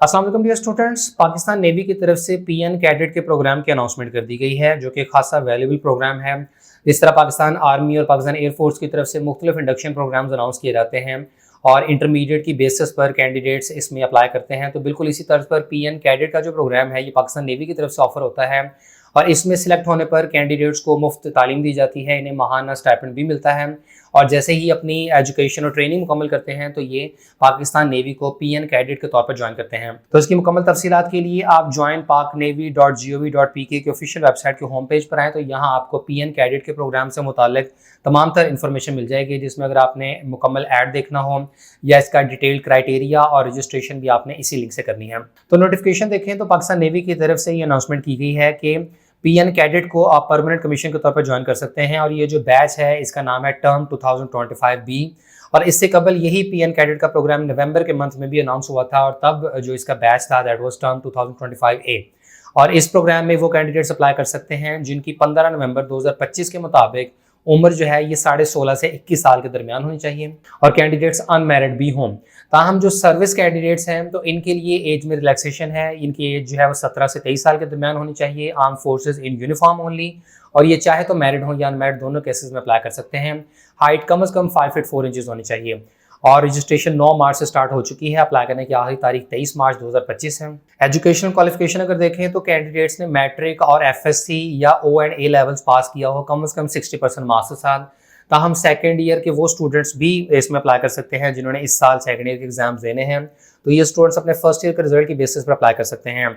अस्सलाम वालेकुम dear students. Pakistan navy की तरफ से पीएन कैडेट के प्रोग्राम की अनाउंसमेंट कर दी गई है, जो कि खासा वैल्यूबल प्रोग्राम है। इस तरह पाकिस्तान आर्मी और पाकिस्तान एयरफोर्स की तरफ से मुख्तलिफ इंडक्शन प्रोग्राम्स अनाउंस किए जाते हैं और इंटरमीडिएट की बेसिस पर कैंडिडेट्स इसमें अप्लाई करते हैं। तो बिल्कुल इसी तर्ज पर पीएन कैडेट का जो प्रोग्राम है ये पाकिस्तान नेवी की तरफ से ऑफर होता है और इसमें सिलेक्ट होने पर कैंडिडेट्स को मुफ्त तालीम दी जाती है, इन्हें माहाना स्टाइपेंड भी मिलता है और जैसे ही अपनी एजुकेशन और ट्रेनिंग मुकम्मल करते हैं तो ये पाकिस्तान नेवी को पीएन कैडेट के तौर पर ज्वाइन करते हैं। तो इसकी मुकम्मल तफसीलात के लिए आप joinpaknavy.gov.pk के ऑफिशियल वेबसाइट के होम पेज पर आएँ तो यहाँ आपको पीएन कैडेट के प्रोग्राम से मुतालिक तमाम तर इन्फॉर्मेशन मिल जाएगी, जिसमें अगर आपने मुकम्मल ऐड देखना हो या इसका डिटेल क्राइटेरिया और रजिस्ट्रेशन भी आपने इसी लिंक से करनी है। तो नोटिफिकेशन देखें तो पाकिस्तान नेवी की तरफ से ये अनाउंसमेंट की गई है कि पीएन कैडेट को आप परमानेंट कमीशन के तौर पर ज्वाइन कर सकते हैं और ये जो बैच है इसका नाम है टर्म 2025B और इससे कबल यही पीएन कैडेट का प्रोग्राम नवंबर के मंथ में भी अनाउंस हुआ था और तब जो इसका बैच था दैट वाज टर्म 2025A और इस प्रोग्राम में वो कैंडिडेट्स अप्लाई कर सकते हैं जिनकी 15 नवंबर 2025 के मुताबिक उम्र जो है ये 16.5 से 21 साल के दरमियान होनी चाहिए और कैंडिडेट्स अनमैरिड भी हों। ताहम जो सर्विस कैंडिडेट्स हैं तो इनके लिए एज में रिलैक्सेशन है, इनकी एज जो है वो 17 से 23 साल के दरमियान होनी चाहिए। Arm forces in uniform only और ये चाहे तो मैरिड हो या अनमैरिड दोनों केसेस में अप्लाई कर सकते हैं। हाइट कम से कम 5 फीट 4 इंचेस होनी चाहिए और रजिस्ट्रेशन 9 मार्च से स्टार्ट हो चुकी है। अप्लाई करने की आखिरी तारीख 23 मार्च 2025 है। एजुकेशनल क्वालिफिकेशन अगर देखें तो कैंडिडेट्स ने मैट्रिक और एफएससी या ओ एंड ए लेवल्स पास किया हो कम से कम 60% मार्क्स के साथ। ताहम सेकेंड ईयर के वो स्टूडेंट्स भी इसमें अप्लाई कर सकते हैं जिन्होंने इस साल सेकेंड ईयर के एग्जाम्स देने हैं, तो ये स्टूडेंट्स अपने फर्स्ट ईयर के रिजल्ट की बेसिस पर अप्लाई कर सकते हैं।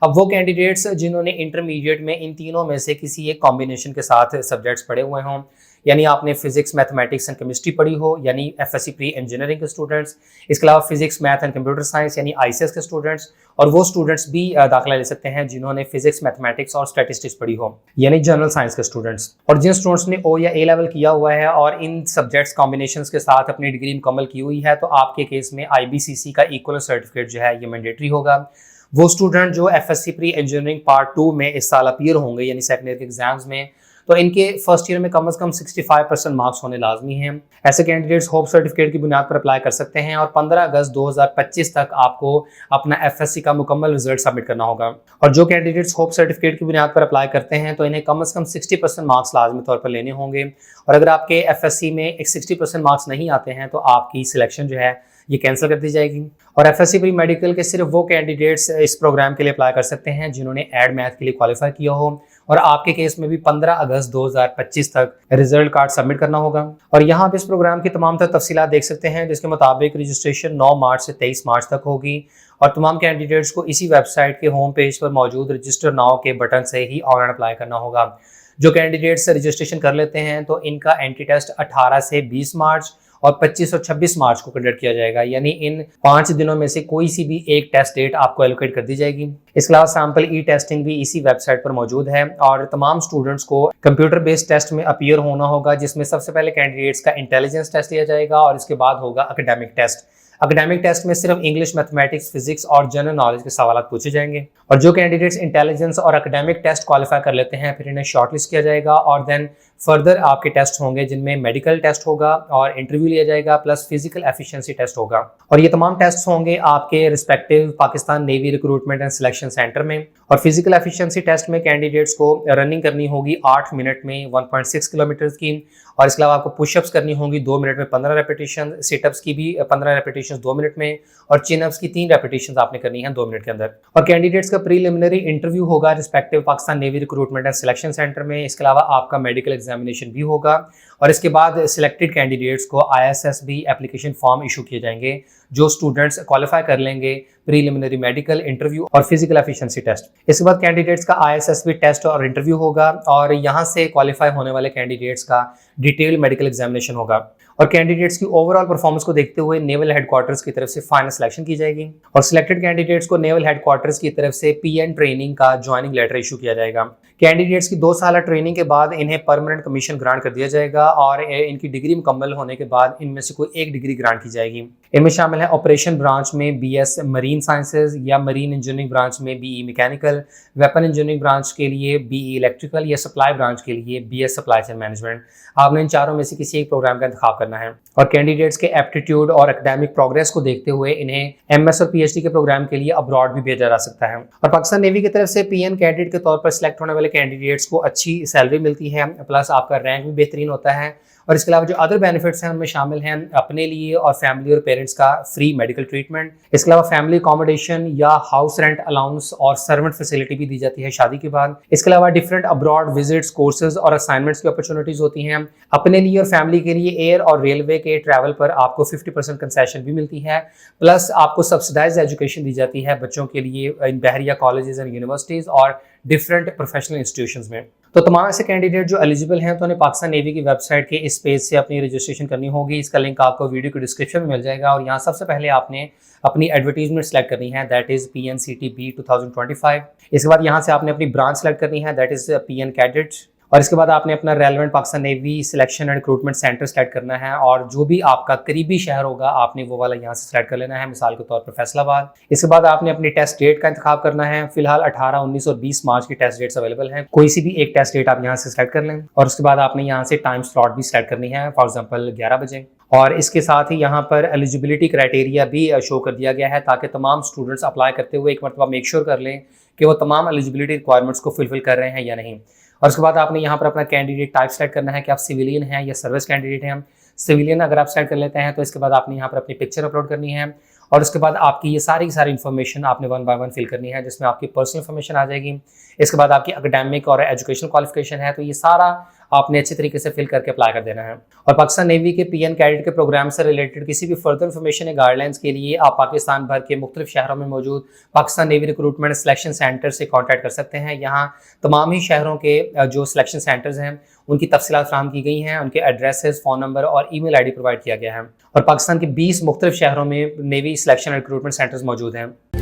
अब वो कैंडिडेट्स जिन्होंने इंटरमीडिएट में इन तीनों में से किसी एक कॉम्बिनेशन के साथ सब्जेक्ट्स पढ़े हुए हों, यानी आपने फिजिक्स मैथमेटिक्स एंड केमिस्ट्री पढ़ी हो यानी एफएससी प्री इंजीनियरिंग के स्टूडेंट्स, इसके अलावा physics math and computer science यानी आईसीएस के स्टूडेंट्स और वो स्टूडेंट्स भी दाखिला ले सकते हैं जिन्होंने फिजिक्स मैथमेटिक्स और स्टैटिस्टिक्स पढ़ी हो यानी जनरल साइंस के स्टूडेंट्स। और जिन स्टूडेंट्स ने ओ या ए लेवल किया हुआ है और इन सब्जेक्ट्स कॉम्बिनेशंस के साथ अपनी डिग्री मुकम्मल की हुई है तो आपके केस में आईबीसीसी का इक्वल सर्टिफिकेट जो है ये मैंडेटरी होगा। वो स्टूडेंट जो एफएससी प्री इंजीनियरिंग पार्ट 2 में इस साल अपीयर होंगे यानी सेकेंड ईयर के एग्जाम्स में, तो इनके फर्स्ट ईयर में कम से कम 65% मार्क्स होने लाजमी हैं। ऐसे कैंडिडेट्स होप सर्टिफिकेट की बुनियाद पर अप्लाई कर सकते हैं और 15 अगस्त 2025 तक आपको अपना एफएससी का मुकम्मल रिजल्ट सबमिट करना होगा। और जो कैंडिडेट्स होप सर्टिफिकेट की बुनियाद पर अप्लाई करते हैं तो इन्हें कम से कम 60% मार्क्स लाजमी तौर पर लेने होंगे और अगर आपके एफएससी में एक 60% मार्क्स नहीं आते हैं तो आपकी सिलेक्शन जो है ये कैंसिल कर दी जाएगी। और एफएससी प्री मेडिकल के सिर्फ वो कैंडिडेट्स इस प्रोग्राम के लिए अप्लाई कर सकते हैं जिन्होंने एड मैथ के लिए क्वालिफाई किया हो और आपके केस में भी 15 अगस्त 2025 तक रिजल्ट कार्ड सबमिट करना होगा। और यहाँ पे इस प्रोग्राम की तमाम तर तफसीलात देख सकते हैं जिसके मुताबिक रजिस्ट्रेशन 9 मार्च से 23 मार्च तक होगी और तमाम कैंडिडेट्स को इसी वेबसाइट के होम पेज पर मौजूद रजिस्टर नाउ के बटन से ही ऑनलाइन अप्लाई करना होगा। जो कैंडिडेट्स रजिस्ट्रेशन कर लेते हैं तो इनका एंट्री टेस्ट 18 से 20 मार्च और 25 और 26 मार्च को कंडक्ट किया जाएगा, यानी इन 5 दिनों में से कोई सी भी एक टेस्ट डेट आपको एलोकेट कर दी जाएगी। इसके अलावा सैंपल ई टेस्टिंग भी इसी वेबसाइट पर मौजूद है और तमाम स्टूडेंट्स को कंप्यूटर बेस्ड टेस्ट में अपीयर होना होगा, जिसमें सबसे पहले कैंडिडेट्स का इंटेलिजेंस टेस्ट लिया जाएगा और इसके बाद होगा एकेडमिक टेस्ट। एकेडमिक टेस्ट में सिर्फ इंग्लिश, मैथमेटिक्स, फिजिक्स और जनरल नॉलेज के सवाल पूछे जाएंगे और जो कैंडिडेट्स इंटेलिजेंस और एकेडमिक टेस्ट क्वालिफाई कर लेते हैं फिर इन्हें शॉर्टलिस्ट किया जाएगा और देन फर्दर आपके टेस्ट होंगे जिनमें मेडिकल टेस्ट होगा और इंटरव्यू लिया जाएगा प्लस फिजिकल एफिशिएंसी टेस्ट होगा। और ये तमाम टेस्ट होंगे आपके respective Pakistan navy recruitment and selection centre में। और फिजिकल एफिशिएंसी टेस्ट में कैंडिडेट्स को रनिंग करनी होगी 8 मिनट में 1.6 किलोमीटर की और इसके अलावा आपको पुशअप्स करनी होंगी 2 मिनट में 15 रेपिटेशन, सिटअप्स की भी 15 रेपिटेशन 2 मिनट में और चिनअप्स की 3 रेपिटेशन आपने करनी है 2 मिनट के अंदर। और कैंडिडेट्स का प्रीलिमिनरी इंटरव्यू होगा respective Pakistan navy recruitment and selection centre में। इसके अलावा आपका मेडिकल एग्जामिनेशन भी होगा और इसके बाद सिलेक्टेड कैंडिडेट्स को ISSB एप्लीकेशन फॉर्म इशू किए जाएंगे जो स्टूडेंट्स क्वालिफाई कर लेंगे प्रीलिमिनरी मेडिकल इंटरव्यू और फिजिकल एफिशिएंसी टेस्ट। इसके बाद कैंडिडेट्स का ISSB टेस्ट और इंटरव्यू होगा और यहाँ से क्वालिफाई होने वाले कैंडिडेट्स का डिटेल मेडिकल एग्जामिनेशन होगा और कैंडिडेट्स की ओवरऑल परफॉर्मेंस को देखते हुए नेवल हेडक्वार्टर्स की तरफ से फाइनल सिलेक्शन की जाएगी और सिलेक्टेड कैंडिडेट्स को नेवल हेडक्वार्टर्स की तरफ से पीएन ट्रेनिंग का ज्वाइनिंग लेटर इशू किया जाएगा। कैंडिडेट्स की 2 साल ट्रेनिंग के बाद इन्हें परमानेंट कमीशन ग्रांट कर दिया जाएगा और इनकी डिग्री मुकम्मल होने के बाद इनमें से कोई एक डिग्री ग्रांट की जाएगी। इनमें शामिल है ऑपरेशन ब्रांच में BS मरीन मरीन साइंसेज या मरीन इंजीनियरिंग ब्रांच में BE mechanical, weapon engineering branch के लिए BE इलेक्ट्रिकल या सप्लाई ब्रांच के लिए BS सप्लाई चेन मैनेजमेंट। आपने इन चारों में से किसी एक प्रोग्राम का इंतखाब करना है और कैंडिडेट्स के एप्टीट्यूड और एकेडमिक प्रोग्रेस को देखते हुए इन्हें MS और PhD के प्रोग्राम के लिए अब्रॉड भी भेजा जा सकता है। और पाकिस्तान नेवी की तरफ से PN कैडेट के तौर पर सिलेक्ट होने वाले कैंडिडेट्स को अच्छी सैलरी मिलती है, प्लस आपका रैंक भी बेहतरीन होता है। और इसके अलावा जो अदर बेनिफिट्स हैं उनमें शामिल हैं अपने लिए और फैमिली और पेरेंट्स का फ्री मेडिकल ट्रीटमेंट। इसके अलावा फैमिली अकोमोडेशन या हाउस रेंट अलाउंस और सर्वेंट फैसिलिटी भी दी जाती है शादी के बाद। इसके अलावा डिफरेंट अब्रॉड विजिट्स, कोर्सेज और असाइनमेंट्स की अपॉर्चुनिटीज होती हैं। अपने लिए और फैमिली के लिए एयर और रेलवे के ट्रैवल पर आपको 50% कंसेशन भी मिलती है, प्लस आपको सब्सिडाइज एजुकेशन दी जाती है बच्चों के लिए इन बहरिया कॉलेजेस एंड यूनिवर्सिटीज़ और डिफरेंट प्रोफेशनल इंस्टीट्यूशंस में। तो तमाम ऐसे कैंडिडेट जो एलिजिबल हैं तो उन्हें पाकिस्तान नेवी की वेबसाइट के इस पेज से अपनी रजिस्ट्रेशन करनी होगी। इसका लिंक आपको वीडियो के डिस्क्रिप्शन में मिल जाएगा। और यहाँ सबसे पहले आपने अपनी एडवर्टीजमेंट सेलेक्ट करनी है, दैट इज़ PNCTB 2025। इसके बाद यहाँ से आपने अपनी ब्रांच सेलेक्ट करनी है, दैट इज़ PN कैडेट। और इसके बाद आपने अपना relevant Pakistan navy selection and recruitment centre select करना है और जो भी आपका करीबी शहर होगा आपने वो वाला यहाँ से सेलेक्ट कर लेना है, मिसाल के तौर पर फैसलाबाद। इसके बाद आपने अपनी टेस्ट डेट का इंतखाब करना है। फिलहाल 18, 19 और 20 मार्च की टेस्ट डेट्स अवेलेबल हैं, कोई सी भी एक टेस्ट डेट आप यहाँ से सेलेक्ट कर लें। और उसके बाद आपने यहाँ से टाइम स्लॉट भी सेलेक्ट करनी है, फॉर एग्जाम्पल 11 बजे। और इसके साथ ही यहाँ पर एलिजिबिलिटी क्राइटेरिया भी शो कर दिया गया है ताकि तमाम स्टूडेंट्स अप्लाई करते हुए एक मरतबा मेक श्योर कर लें कि वो तमाम एलिजिबिलिटी रिक्वायरमेंट्स को फुलफिल कर रहे हैं या नहीं। और उसके बाद आपने यहाँ पर अपना कैंडिडेट टाइप सेलेक्ट करना है कि आप सिविलियन हैं या सर्विस कैंडिडेट हैं। सिविलियन अगर आप सेलेक्ट कर लेते हैं तो इसके बाद आपने यहाँ पर अपनी पिक्चर अपलोड करनी है और उसके बाद आपकी ये सारी इन्फॉर्मेशन आपने 1 बाय 1 फिल करनी है, जिसमें आपकी पर्सनल इन्फॉर्मेशन आ जाएगी। इसके बाद आपकी एकेडमिक और एजुकेशनल क्वालिफिकेशन है, तो ये सारा आपने अच्छे तरीके से फिल करके अप्लाई कर देना है। और पाकिस्तान नेवी के PN कैडेट के प्रोग्राम से रिलेटेड किसी भी फर्दर इन्फॉर्मेशन या गाइडलाइंस के लिए आप पाकिस्तान भर के मुख्तलिफ शहरों में मौजूद Pakistan navy recruitment selection centre से कॉन्टैक्ट कर सकते हैं। यहाँ तमाम ही शहरों के जो सिलेक्शन सेंटर्स हैं उनकी तफसीलात फराहम की गई हैं, उनके एड्रेसेस, फ़ोन नंबर और ईमेल ID प्रोवाइड किया गया है। और पाकिस्तान के 20 मुख्तलिफ शहरों में नेवी सिलेक्शन रिक्रूटमेंट सेंटर्स मौजूद हैं।